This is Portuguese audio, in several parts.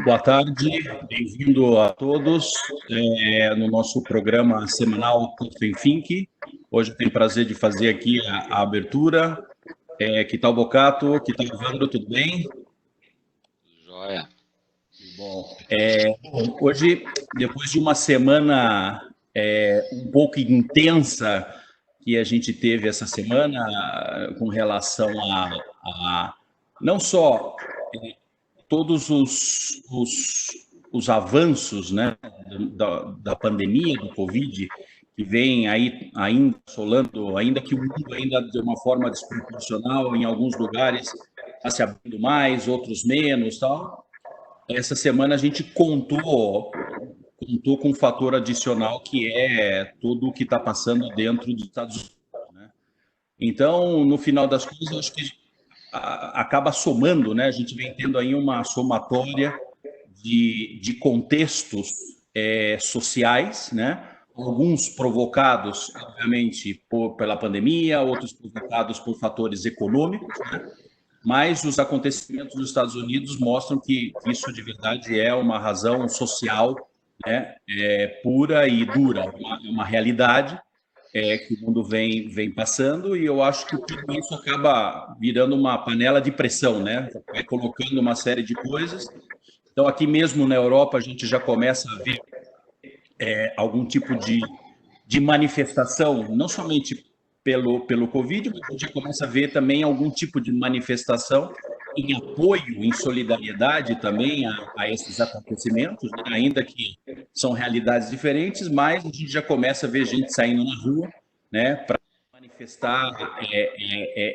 Boa tarde, bem-vindo a todos no nosso programa semanal Coffee Think. Hoje eu tenho o prazer de fazer aqui a abertura. Que tal, Bocato? Que tal, Evandro? Tudo bem? Joia. Bom, hoje, depois de uma semana um pouco intensa que a gente teve essa semana com relação a não só todos os avanços, né, da pandemia, do Covid, que vem aí ainda assolando, ainda que o mundo ainda de uma forma desproporcional, em alguns lugares está se abrindo mais, outros menos, tal. Essa semana a gente contou com um fator adicional que é tudo o que está passando dentro dos Estados Unidos, né? Então, no final das contas, eu acho que acaba somando, né? A gente vem tendo aí uma somatória de contextos sociais, né? Alguns provocados, obviamente, pela pandemia, outros provocados por fatores econômicos, né? Mas os acontecimentos dos Estados Unidos mostram que isso de verdade é uma razão social, né? Pura e dura, uma realidade que o mundo vem passando, e eu acho que tudo isso acaba virando uma panela de pressão, né? Vai colocando uma série de coisas. Então, aqui mesmo na Europa, a gente já começa a ver algum tipo de manifestação, não somente pelo Covid, mas a gente já começa a ver também algum tipo de manifestação em apoio, em solidariedade também a esses acontecimentos, né? Ainda que são realidades diferentes, mas a gente já começa a ver gente saindo na rua, né, para manifestar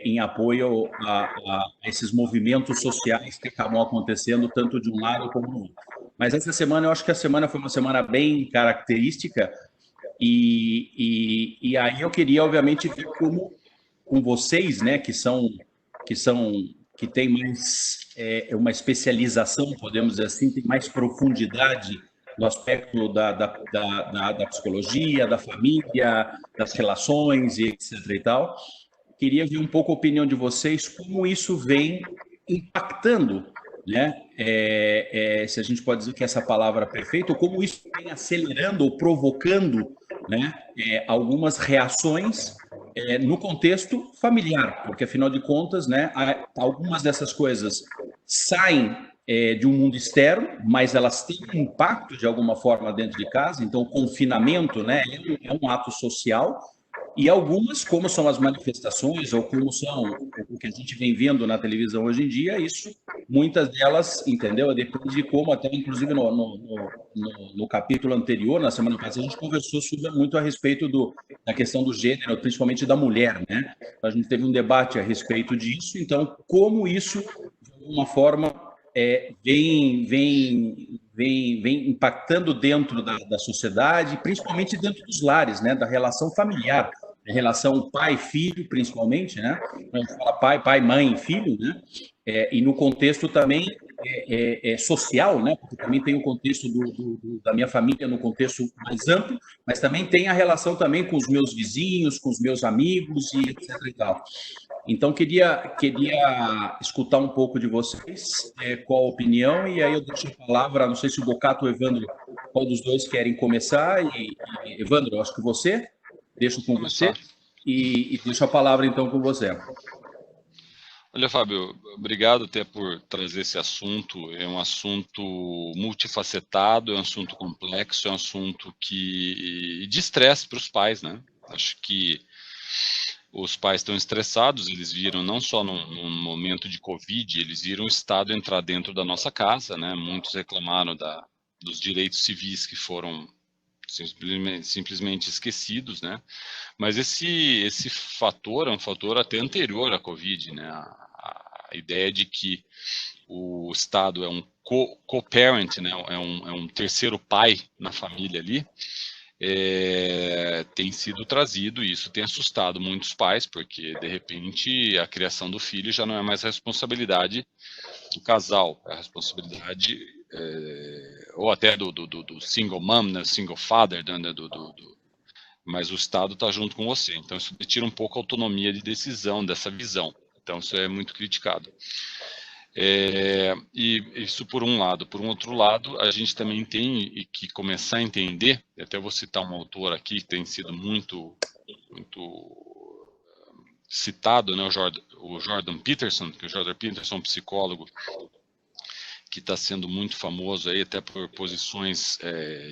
em apoio a esses movimentos sociais que acabam acontecendo tanto de um lado como do outro. Mas essa semana, eu acho que a semana foi uma semana bem característica, e aí eu queria, obviamente, ver como com vocês, né, que têm mais uma especialização, podemos dizer assim, tem mais profundidade no aspecto da psicologia, da família, das relações e etc. e tal. Queria ver um pouco a opinião de vocês, como isso vem impactando, né? Se a gente pode dizer que essa palavra é perfeita, ou como isso vem acelerando ou provocando, né, algumas reações no contexto familiar, porque afinal de contas, né, algumas dessas coisas saem de um mundo externo, mas elas têm um impacto de alguma forma dentro de casa. Então, o confinamento, né, é um ato social, e algumas, como são as manifestações, ou como são o que a gente vem vendo na televisão hoje em dia, isso, muitas delas, entendeu? Depende de como, até inclusive no capítulo anterior, na semana passada, a gente conversou muito a respeito da questão do gênero, principalmente da mulher, né? A gente teve um debate a respeito disso, então, como isso, de alguma forma, vem impactando dentro da sociedade, principalmente dentro dos lares, né? Da relação familiar, da relação pai-filho, principalmente, né? A gente fala pai, mãe, filho, né? E no contexto também social, né? Porque também tem o contexto da minha família no contexto mais amplo, mas também tem a relação também com os meus vizinhos, com os meus amigos e etc. e tal. Então, queria escutar um pouco de vocês, qual a opinião, e aí eu deixo a palavra, não sei se o Bocato ou o Evandro, qual dos dois querem começar, e Evandro, acho que você, deixo com você, Começar. e deixo a palavra então com você. Olha, Fábio, obrigado até por trazer esse assunto. É um assunto multifacetado, é um assunto complexo, é um assunto de estresse para os pais, né? Acho que os pais estão estressados, eles viram não só num momento de Covid, eles viram o Estado entrar dentro da nossa casa, né? Muitos reclamaram dos direitos civis que foram simplesmente esquecidos, né? Mas esse fator é um fator até anterior à Covid, né? A ideia de que o Estado é um co-parent, né? É um terceiro pai na família ali, tem sido trazido, e isso tem assustado muitos pais, porque de repente a criação do filho já não é mais a responsabilidade do casal, é a responsabilidade ou até do single mom, né? Single father, né? Mas o Estado está junto com você. Então, isso tira um pouco a autonomia de decisão dessa visão. Então, isso é muito criticado. E isso por um lado. Por um outro lado, a gente também tem que começar a entender, até vou citar um autor aqui que tem sido muito citado, né, o Jordan Peterson, que o Jordan Peterson é um psicólogo que está sendo muito famoso aí, até por posições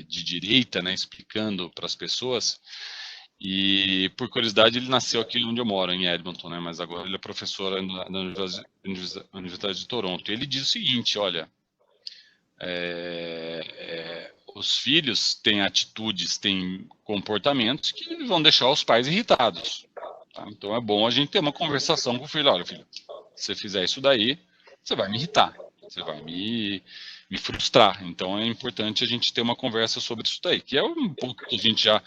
de direita, né, explicando para as pessoas. E, por curiosidade, ele nasceu aqui onde eu moro, em Edmonton, né, mas agora ele é professor na Universidade de Toronto. E ele diz o seguinte, olha, os filhos têm atitudes, têm comportamentos que vão deixar os pais irritados. Tá? Então é bom a gente ter uma conversação com o filho. Olha, filho, se você fizer isso daí, você vai me irritar, você vai me frustrar. Então é importante a gente ter uma conversa sobre isso daí, que é um pouco que a gente já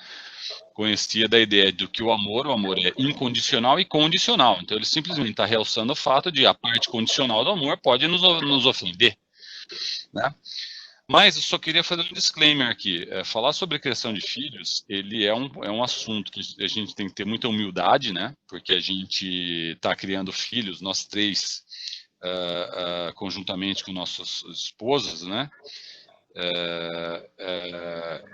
conhecia da ideia do que o amor é incondicional e condicional. Então ele simplesmente está realçando o fato de a parte condicional do amor pode nos ofender, né? Mas eu só queria fazer um disclaimer aqui. Falar sobre a criação de filhos, ele é um assunto que a gente tem que ter muita humildade, né? Porque a gente está criando filhos, nós três, conjuntamente com nossas esposas, né?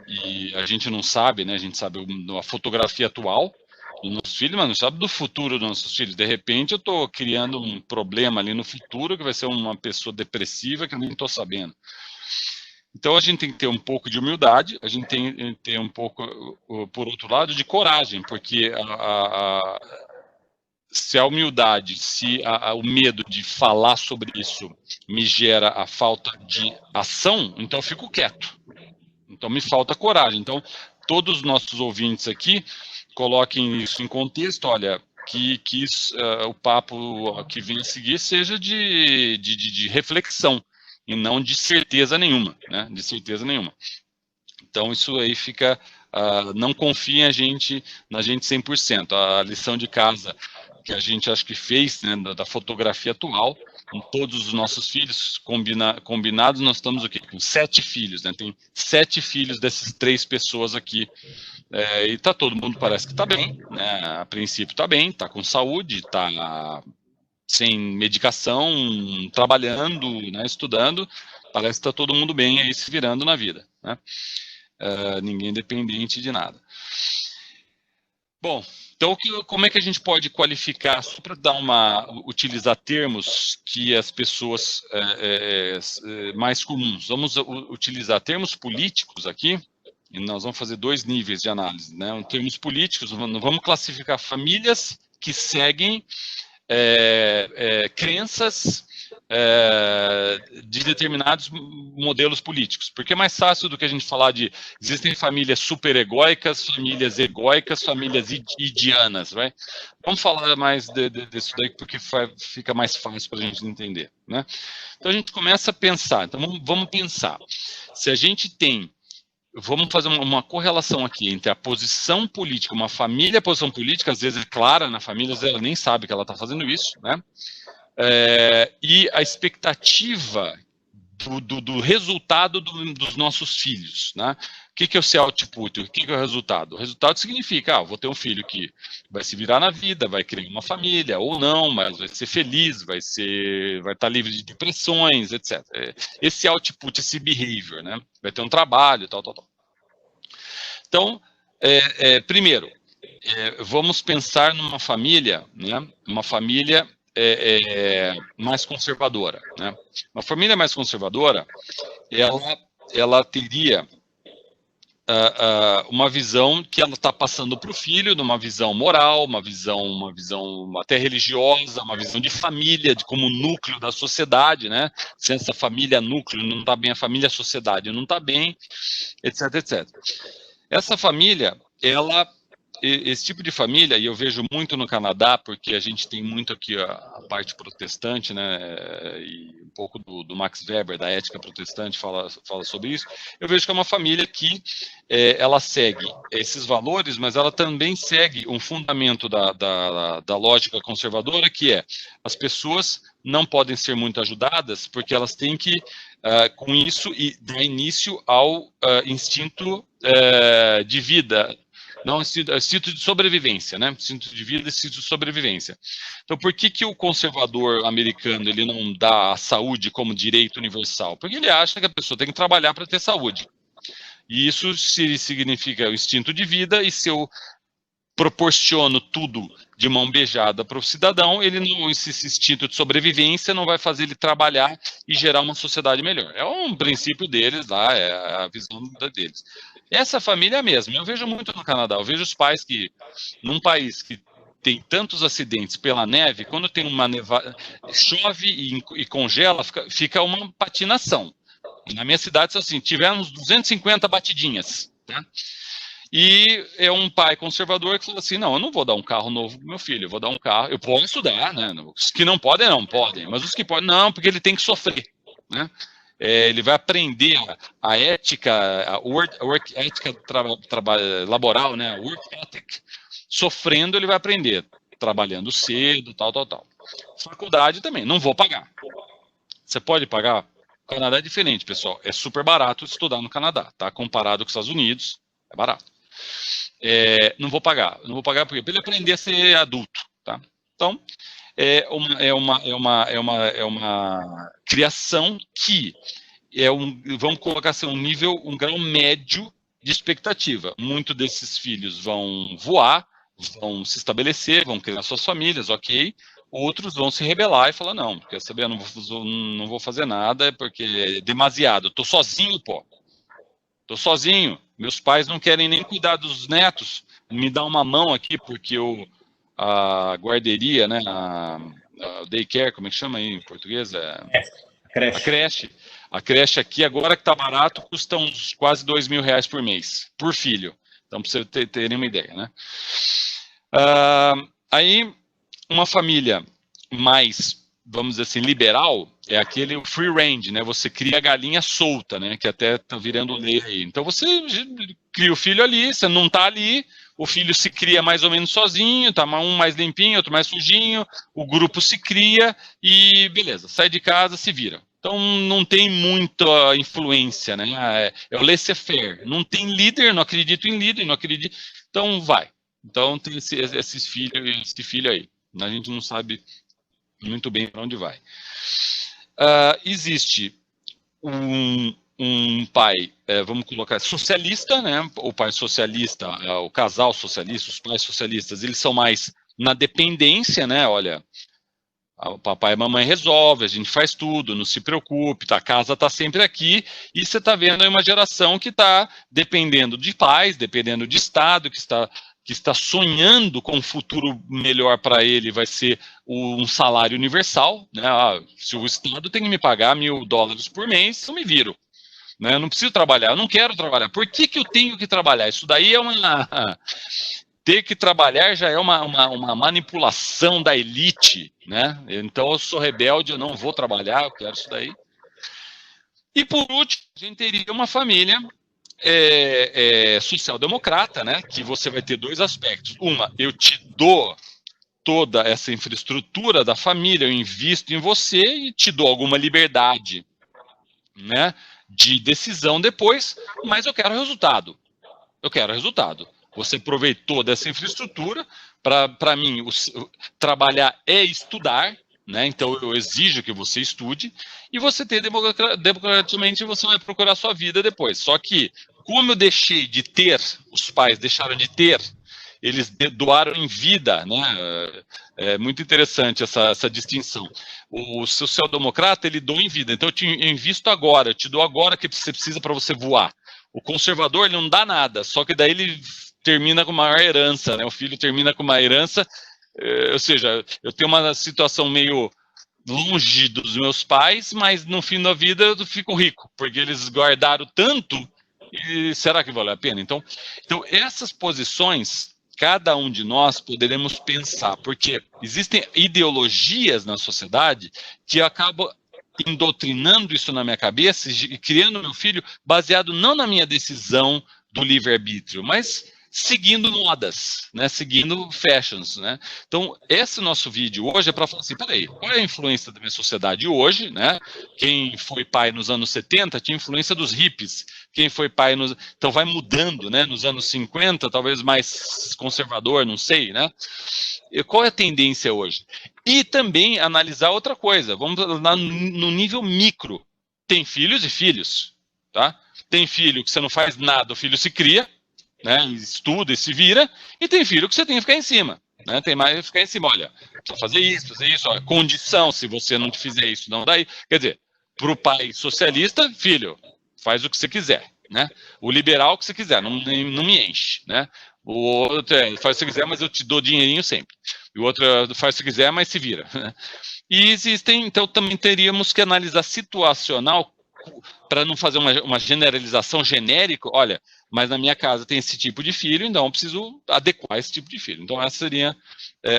E a gente não sabe, né? A gente sabe a fotografia atual dos nossos filhos, mas não sabe do futuro dos nossos filhos. De repente eu estou criando um problema ali no futuro que vai ser uma pessoa depressiva que eu nem estou sabendo. Então a gente tem que ter um pouco de humildade, a gente tem que ter um pouco, por outro lado, de coragem, porque se a humildade, se o medo de falar sobre isso me gera a falta de ação, então eu fico quieto. Então me falta coragem. Então todos os nossos ouvintes aqui coloquem isso em contexto, olha, que o papo que vem a seguir seja de reflexão e não de certeza nenhuma, né? De certeza nenhuma. Então isso aí fica, não confie na gente 100%. A lição de casa que a gente acho que fez, né, da fotografia atual, com todos os nossos filhos combinados, nós estamos o quê? Com 7 filhos, né? Tem 7 filhos dessas 3 pessoas aqui. E tá todo mundo parece que está bem, né? A princípio está bem, está com saúde, está sem medicação, trabalhando, né, estudando, parece que está todo mundo bem aí se virando na vida, né? Ninguém dependente de nada. Bom, então como é que a gente pode qualificar, só para utilizar termos que as pessoas mais comuns, vamos utilizar termos políticos aqui, e nós vamos fazer 2 níveis de análise, né? Termos políticos, vamos classificar famílias que seguem crenças de determinados modelos políticos, porque é mais fácil do que a gente falar existem famílias superegóicas, famílias egóicas, famílias idianas, right? Vamos falar mais disso daí porque fica mais fácil para a gente entender, né? Então a gente começa a pensar, então vamos pensar, se a gente tem, vamos fazer uma correlação aqui entre a posição política, uma família, a posição política, às vezes é clara na família, às vezes ela nem sabe que ela está fazendo isso, né? E a expectativa do resultado dos nossos filhos, né? O que é o seu output? O que é o resultado? O resultado significa, vou ter um filho que vai se virar na vida, vai criar uma família, ou não, mas vai ser feliz, vai estar livre de depressões, etc. Esse output, esse behavior, né? Vai ter um trabalho, tal. Então, primeiro, vamos pensar numa família, né? Uma família mais conservadora, né? Uma família mais conservadora, ela teria uma visão que ela está passando para o filho, numa visão moral, uma visão até religiosa, uma visão de família, de como núcleo da sociedade, né? Se essa família núcleo não está bem, a família, a sociedade não está bem, etc, etc. Essa família, esse tipo de família, e eu vejo muito no Canadá, porque a gente tem muito aqui a parte protestante, né, e um pouco do Max Weber, da ética protestante, fala sobre isso. Eu vejo que é uma família que ela segue esses valores, mas ela também segue um fundamento da lógica conservadora, que é as pessoas não podem ser muito ajudadas, porque elas têm que, com isso, dar início ao instinto de vida, Não, instinto de sobrevivência, né? Instinto de vida e instinto de sobrevivência. Então, por que o conservador americano ele não dá a saúde como direito universal? Porque ele acha que a pessoa tem que trabalhar para ter saúde. E isso significa o instinto de vida, e se eu proporciono tudo de mão beijada para o cidadão, ele não, esse instinto de sobrevivência não vai fazer ele trabalhar e gerar uma sociedade melhor. É um princípio deles lá, é a visão deles. Essa família é a mesma. Eu vejo muito no Canadá, eu vejo os pais que, num país que tem tantos acidentes pela neve, quando tem uma nevada, chove e congela, fica uma patinação. Na minha cidade, assim, tivemos 250 batidinhas, tá? E é um pai conservador que fala assim, não, eu não vou dar um carro novo pro meu filho, eu vou dar um carro, eu posso dar, né? Os que não podem, não podem, mas os que podem, não, porque ele tem que sofrer, né? Ele vai aprender a ética, a work ética laboral, né? Work ethic. Sofrendo ele vai aprender, trabalhando cedo, tal. Faculdade também, não vou pagar. Você pode pagar? O Canadá é diferente, pessoal, é super barato estudar no Canadá, tá? Comparado com os Estados Unidos, é barato. Não vou pagar porque para ele aprender a ser adulto, tá? Então é uma criação que vamos colocar assim, um grau médio de expectativa. Muitos desses filhos vão voar, vão se estabelecer, vão criar suas famílias, ok? Outros vão se rebelar e falar, não, quer saber, eu não vou fazer nada porque é demasiado, tô sozinho, pô. Tô sozinho, meus pais não querem nem cuidar dos netos, me dá uma mão aqui, porque a guarderia, né, a daycare, como é que chama aí em português? A creche aqui, agora que tá barato, custa uns quase R$2.000 por mês, por filho. Então, para vocês terem uma ideia, né? Aí, uma família mais, vamos dizer assim, liberal, é aquele free range, né? Você cria a galinha solta, né? Que até tá virando lei aí. Então você cria o filho ali, você não tá ali, o filho se cria mais ou menos sozinho, tá um mais limpinho, outro mais sujinho, o grupo se cria e beleza, sai de casa, se vira. Então não tem muita influência, né? É o laissez-faire. Não tem líder, não acredito em líder, não acredito. Então vai. Então tem esse filho aí. A gente não sabe muito bem para onde vai. Existe um pai, vamos colocar, socialista, né? O pai socialista, o casal socialista, os pais socialistas, eles são mais na dependência, né? Olha, o papai e a mamãe resolve, a gente faz tudo, não se preocupe, a casa está sempre aqui, e você está vendo aí uma geração que está dependendo de pais, dependendo de Estado, que está sonhando com um futuro melhor para ele, vai ser um salário universal, né? Se o Estado tem que me pagar $1.000 por mês, eu me viro. Né? Eu não preciso trabalhar, eu não quero trabalhar. Por que eu tenho que trabalhar? Isso daí é ter que trabalhar já é uma manipulação da elite, né? Então eu sou rebelde, eu não vou trabalhar, eu quero isso daí. E por último, a gente teria uma família social-democrata, né? Que você vai ter dois aspectos. Uma, eu te dou toda essa infraestrutura da família, eu invisto em você e te dou alguma liberdade, né? De decisão depois, mas eu quero resultado. Você aproveitou dessa infraestrutura, para mim, trabalhar é estudar, né? Então eu exijo que você estude, e você ter democraticamente, você vai procurar a sua vida depois. Só que, como eu deixei de ter, os pais deixaram de ter, eles doaram em vida, né? É muito interessante essa distinção. O social-democrata, ele doa em vida, então eu te invisto agora, eu te dou agora que você precisa para você voar. O conservador, ele não dá nada, só que daí ele termina com uma herança, né? O filho termina com uma herança, ou seja, eu tenho uma situação meio longe dos meus pais, mas no fim da vida eu fico rico, porque eles guardaram tanto, e será que vale a pena? Então essas posições, cada um de nós poderemos pensar, porque existem ideologias na sociedade que acabam indoctrinando isso na minha cabeça e criando meu filho baseado não na minha decisão do livre-arbítrio, mas seguindo modas, né? Seguindo fashions, né? Então, esse nosso vídeo hoje é para falar assim, peraí, qual é a influência da minha sociedade hoje, né? Quem foi pai nos anos 70 tinha influência dos hippies, quem foi pai nos... Então vai mudando, né? Nos anos 50, talvez mais conservador, não sei, né? E qual é a tendência hoje? E também analisar outra coisa, vamos lá no nível micro. Tem filhos e filhos, tá? Tem filho que você não faz nada, o filho se cria, né? Estuda e se vira, e tem filho que você tem que ficar em cima, né? Tem mais que ficar em cima, olha, precisa fazer isso, ó, condição, se você não fizer isso, não daí. Quer dizer, para o pai socialista, filho, faz o que você quiser, né? O liberal, o que você quiser, não me enche, né? O outro faz o que você quiser, mas eu te dou dinheirinho sempre. E o outro faz o que você quiser, mas se vira. E existem, então também teríamos que analisar situacional para não fazer uma generalização genérica, olha, mas na minha casa tem esse tipo de filho, então eu preciso adequar esse tipo de filho. Então essa seria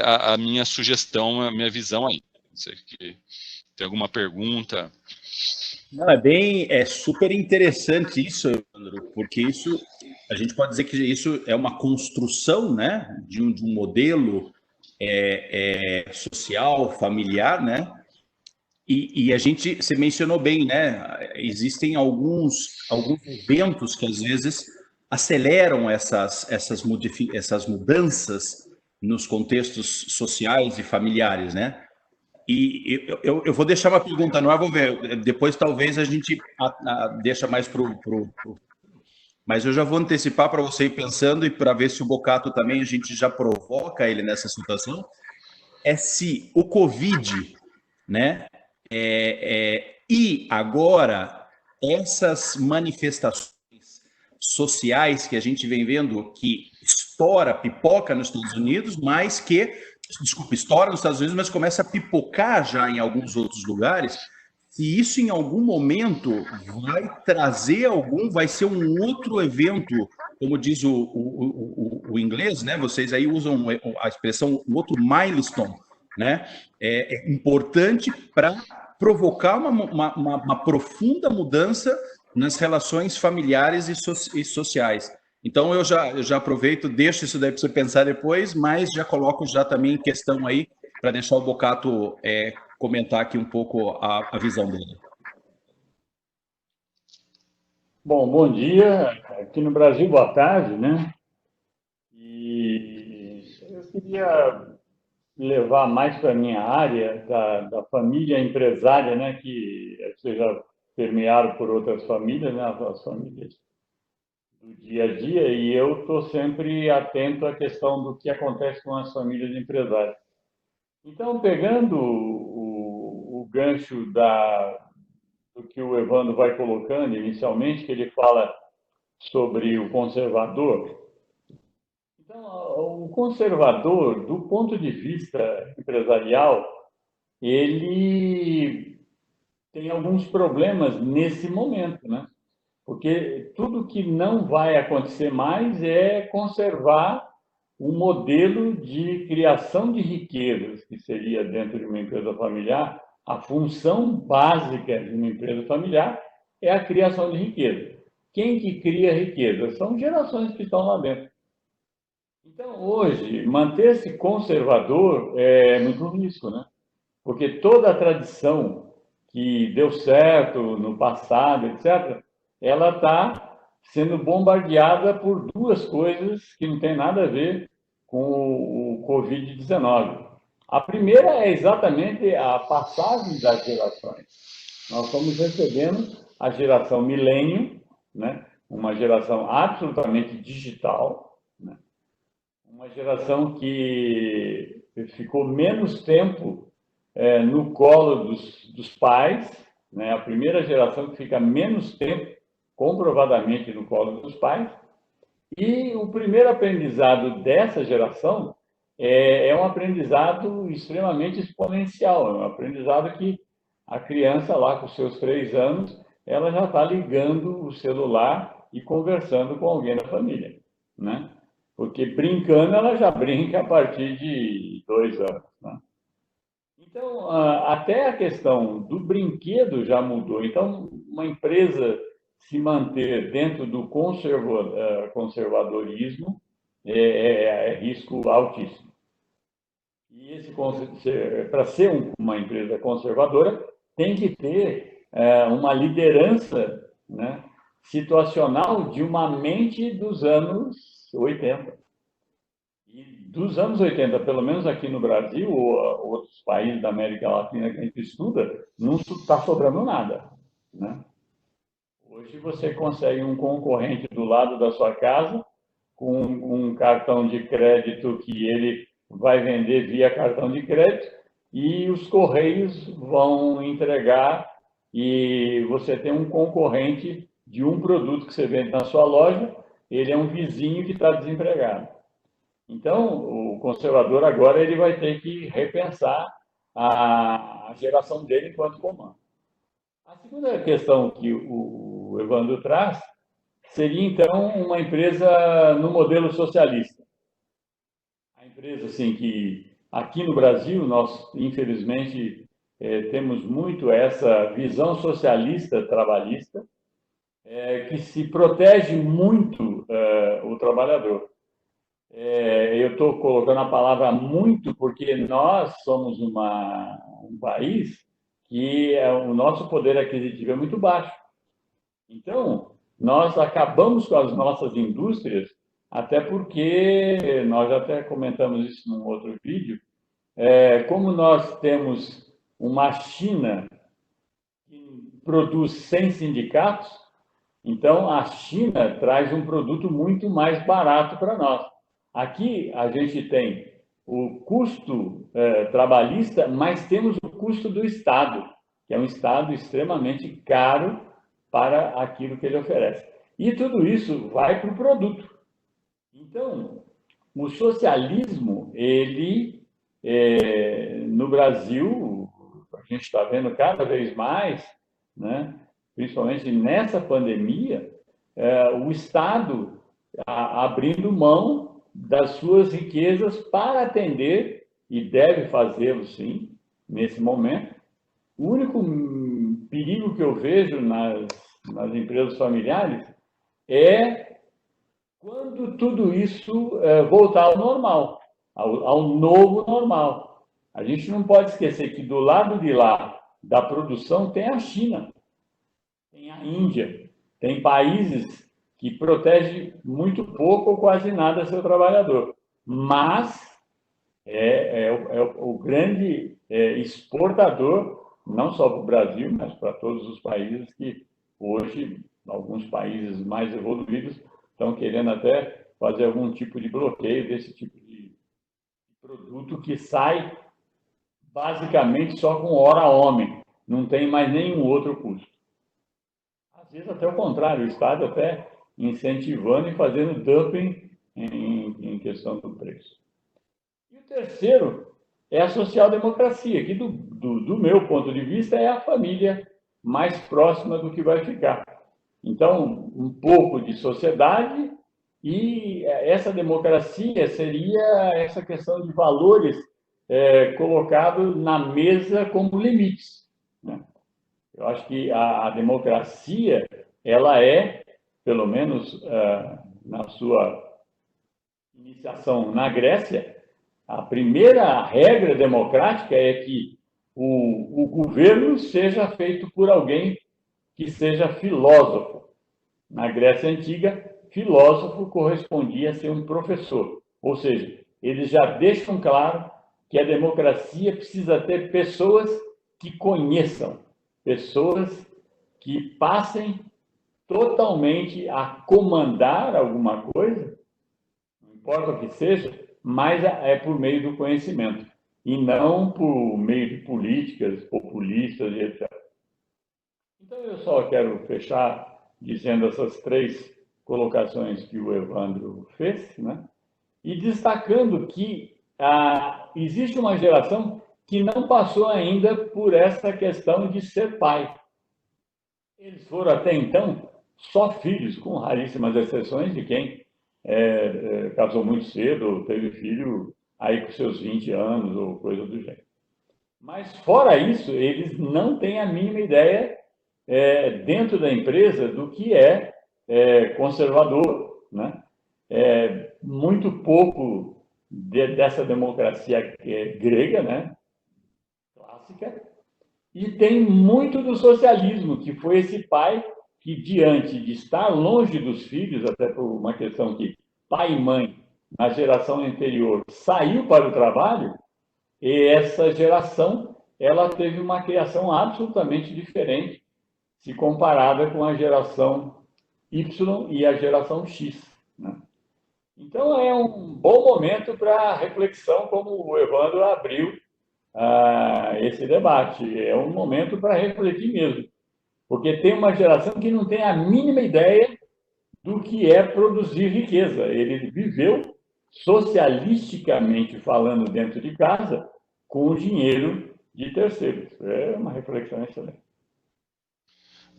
a minha sugestão, a minha visão aí. Não sei se tem alguma pergunta. Não, é super interessante isso, Evandro, porque isso, a gente pode dizer que isso é uma construção, né, de um modelo social, familiar, né, e a gente, você mencionou bem, né, existem alguns eventos que às vezes aceleram essas mudanças nos contextos sociais e familiares, né, e eu vou deixar uma pergunta no ar, vou ver. Depois talvez a gente deixa mais para o. Mas eu já vou antecipar para você ir pensando e para ver se o Bocato também a gente já provoca ele nessa situação. É se o Covid, né? E agora essas manifestações sociais que a gente vem vendo que estoura, pipoca nos Estados Unidos, mas que, desculpa, estoura nos Estados Unidos, mas começa a pipocar já em alguns outros lugares, se isso em algum momento vai trazer vai ser um outro evento, como diz o inglês, né? Vocês aí usam a expressão um outro milestone, né? É importante para provocar uma profunda mudança nas relações familiares e sociais. Então, eu já aproveito, deixo isso daí para você pensar depois, mas já coloco já também em questão aí, para deixar o Bocato comentar aqui um pouco a visão dele. Bom dia. Aqui no Brasil, boa tarde, né? E eu queria levar mais para a minha área da família empresária, né? Que vocês já permearam por outras famílias, né? As famílias do dia a dia, e eu estou sempre atento à questão do que acontece com as famílias empresárias. Então, pegando o gancho do que o Evandro vai colocando inicialmente, que ele fala sobre o conservador. Então, o conservador, do ponto de vista empresarial, ele tem alguns problemas nesse momento, né? Porque tudo que não vai acontecer mais é conservar um modelo de criação de riquezas, que seria dentro de uma empresa familiar, a função básica de uma empresa familiar é a criação de riqueza. Quem que cria riqueza? São gerações que estão lá dentro. Então, hoje, manter-se conservador é muito risco, né? Porque toda a tradição que deu certo no passado, etc., ela está sendo bombardeada por duas coisas que não tem nada a ver com o Covid-19. A primeira é exatamente a passagem das gerações. Nós estamos recebendo a geração milênio, né? Uma geração absolutamente digital, né? Uma geração que ficou menos tempo no colo dos pais, né? A primeira geração que fica menos tempo, comprovadamente, no colo dos pais. E o primeiro aprendizado dessa geração é um aprendizado extremamente exponencial, é um aprendizado que a criança lá com seus 3 anos, ela já está ligando o celular e conversando com alguém da família, né? Porque brincando, ela já brinca a partir de 2 anos, né? Então, até a questão do brinquedo já mudou. Então, uma empresa se manter dentro do conservadorismo é risco altíssimo. E para ser uma empresa conservadora, tem que ter uma liderança, né, situacional de uma mente dos anos 80. E dos anos 80, pelo menos aqui no Brasil ou outros países da América Latina que a gente estuda, não está sobrando nada, né? Hoje você consegue um concorrente do lado da sua casa com um cartão de crédito que ele vai vender via cartão de crédito e os correios vão entregar e você tem um concorrente de um produto que você vende na sua loja, ele é um vizinho que está desempregado. Então, o conservador agora ele vai ter que repensar a geração dele enquanto comando. A segunda questão que o Evandro traz seria, então, uma empresa no modelo socialista. A empresa, assim, que aqui no Brasil, nós, infelizmente, temos muito essa visão socialista trabalhista, que se protege muito o trabalhador. Eu estou colocando a palavra muito porque nós somos um país que o nosso poder aquisitivo é muito baixo. Então, nós acabamos com as nossas indústrias, até porque, nós até comentamos isso num outro vídeo, como nós temos uma China que produz sem sindicatos, então a China traz um produto muito mais barato para nós. Aqui a gente tem o custo trabalhista, mas temos o custo do Estado, que é um Estado extremamente caro para aquilo que ele oferece. E tudo isso vai para o produto. Então, o socialismo, ele, no Brasil, a gente está vendo cada vez mais, né, principalmente nessa pandemia, o Estado abrindo mão das suas riquezas para atender, e deve fazê-lo sim, nesse momento. O único perigo que eu vejo nas empresas familiares é quando tudo isso voltar ao normal, ao novo normal. A gente não pode esquecer que do lado de lá da produção tem a China, tem a Índia, tem países que protegem muito pouco ou quase nada seu trabalhador, mas é o grande exportador, não só para o Brasil, mas para todos os países que hoje, alguns países mais evoluídos, estão querendo até fazer algum tipo de bloqueio desse tipo de produto que sai basicamente só com hora homem, não tem mais nenhum outro custo. Às vezes até o contrário, o Estado até incentivando e fazendo dumping em questão do preço. E o terceiro é a social-democracia, que do meu ponto de vista é a família mais próxima do que vai ficar. Então, um pouco de sociedade e essa democracia seria essa questão de valores colocados na mesa como limites, né? Eu acho que a democracia, ela é, pelo menos na sua iniciação na Grécia, a primeira regra democrática é que o governo seja feito por alguém que seja filósofo. Na Grécia Antiga, filósofo correspondia a ser um professor. Ou seja, eles já deixam claro que a democracia precisa ter pessoas que conheçam, pessoas que passem totalmente a comandar alguma coisa, não importa o que seja, mas é por meio do conhecimento, e não por meio de políticas populistas e etc. Então, eu só quero fechar dizendo essas três colocações que o Evandro fez, né? E destacando que existe uma geração que não passou ainda por essa questão de ser pai. Eles foram até então só filhos, com raríssimas exceções de quem casou muito cedo, teve filho aí com seus 20 anos ou coisa do gênero. Mas, fora isso, eles não têm a mínima ideia dentro da empresa do que é conservador, né? muito pouco dessa democracia grega, né? Clássica, e tem muito do socialismo, que foi esse pai que, diante de estar longe dos filhos, até por uma questão que pai e mãe, na geração anterior, saiu para o trabalho, e essa geração ela teve uma criação absolutamente diferente se comparada com a geração Y e a geração X, né? Então, é um bom momento para reflexão, como o Evandro abriu esse debate. É um momento para refletir mesmo, porque tem uma geração que não tem a mínima ideia do que é produzir riqueza. Ele viveu, socialisticamente falando, dentro de casa, com o dinheiro de terceiros. É uma reflexão excelente.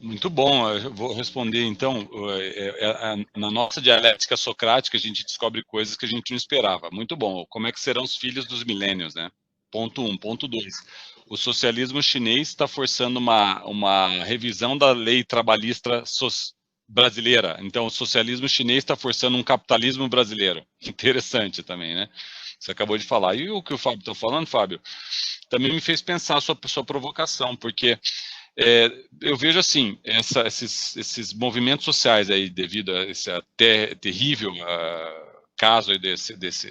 Muito bom, eu vou responder então. Na nossa dialética socrática a gente descobre coisas que a gente não esperava. Muito bom, como é que serão os filhos dos milênios, né? Ponto 1. Ponto 2. O socialismo chinês está forçando uma revisão da lei trabalhista brasileira. Então o socialismo chinês está forçando um capitalismo brasileiro. Interessante também, né? Você acabou de falar. E o que o Fábio está falando, Fábio, também me fez pensar a sua provocação, porque eu vejo assim, esses movimentos sociais aí, devido a esse até terrível caso aí desse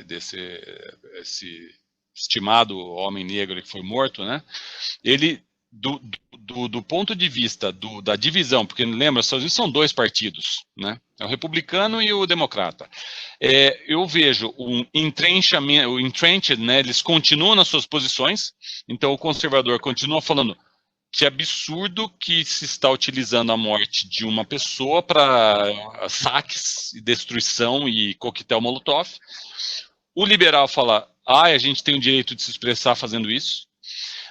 estimado homem negro que foi morto, né? Ele, do ponto de vista da divisão, porque lembra, são dois partidos, né? É o republicano e o democrata. Eu vejo um entrenchamento, o entrenched, né? Eles continuam nas suas posições, então o conservador continua falando que absurdo que se está utilizando a morte de uma pessoa para saques, destruição e coquetel molotov. O liberal fala, a gente tem o direito de se expressar fazendo isso.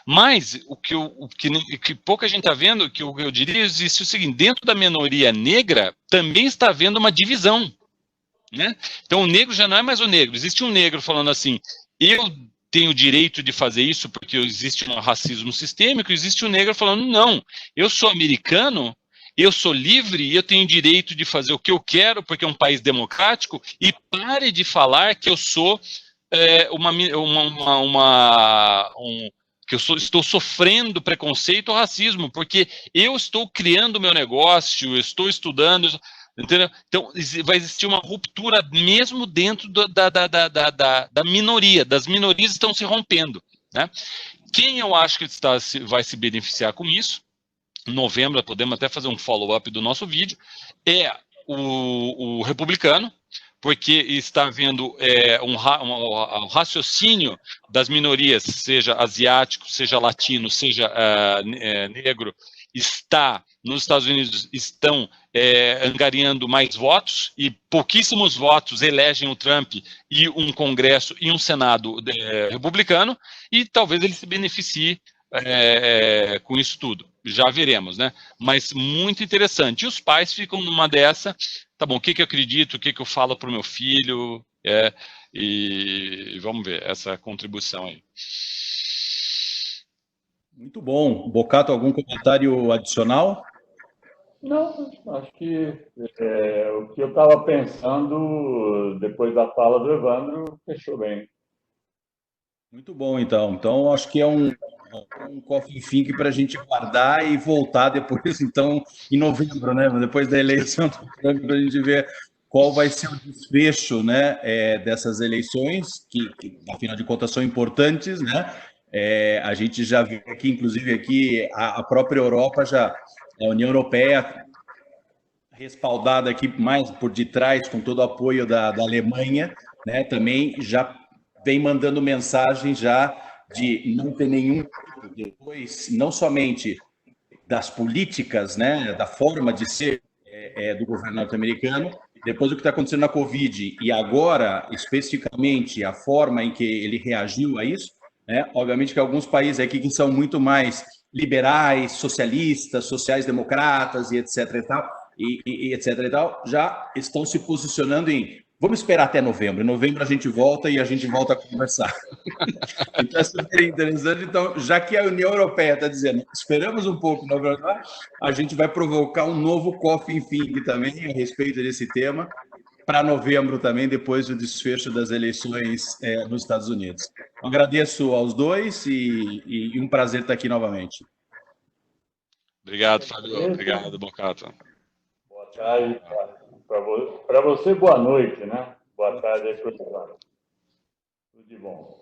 Mas o que pouca gente está vendo, que eu diria, existe o seguinte, dentro da minoria negra também está havendo uma divisão, né? Então o negro já não é mais o negro, existe um negro falando assim, eu tenho o direito de fazer isso porque existe um racismo sistêmico, existe um negro falando, não, eu sou americano, eu sou livre e eu tenho direito de fazer o que eu quero porque é um país democrático, e pare de falar que eu sou que eu estou sofrendo preconceito ou racismo, porque eu estou criando meu negócio, eu estou estudando, entendeu? Então, vai existir uma ruptura mesmo dentro da minoria, das minorias estão se rompendo, né? Quem eu acho que vai se beneficiar com isso, em novembro, podemos até fazer um follow-up do nosso vídeo, é o republicano, porque está havendo um raciocínio das minorias, seja asiático, seja latino, seja negro, nos Estados Unidos estão angariando mais votos, e pouquíssimos votos elegem o Trump e um Congresso e um Senado republicano, e talvez ele se beneficie com isso tudo. Já veremos, né? Mas muito interessante. E os pais ficam numa dessa, tá bom, o que eu acredito, o que eu falo para o meu filho, e vamos ver essa contribuição aí. Muito bom. Bocato, algum comentário adicional? Não, acho que o que eu estava pensando depois da fala do Evandro fechou bem. Muito bom, então. Então, acho que é um coffee think para a gente guardar e voltar depois, então, em novembro, né? Depois da eleição do Trump, para a gente ver qual vai ser o desfecho, né, dessas eleições, que, afinal de contas, são importantes, né? A gente já viu aqui, inclusive, aqui, a própria Europa, a União Europeia, respaldada aqui mais por detrás, com todo o apoio da Alemanha, né, também já vem mandando mensagem já de não ter nenhum depois, não somente das políticas, né, da forma de ser do governo norte-americano, depois do que está acontecendo na Covid e agora, especificamente, a forma em que ele reagiu a isso, né, obviamente que alguns países aqui que são muito mais liberais, socialistas, sociais-democratas e etc. e tal, e etc. e tal, já estão se posicionando em vamos esperar até novembro. Em novembro a gente volta e a gente volta a conversar. Então é super interessante. Então, já que a União Europeia está dizendo, esperamos um pouco, na verdade, a gente vai provocar um novo coffee think também a respeito desse tema. para novembro também, depois do desfecho das eleições nos Estados Unidos. Agradeço aos dois e um prazer estar aqui novamente. Obrigado, Fábio. Obrigado, Bocato. Boa tarde. Para você, boa noite, né? Boa tarde aí, pessoal. Tudo de bom.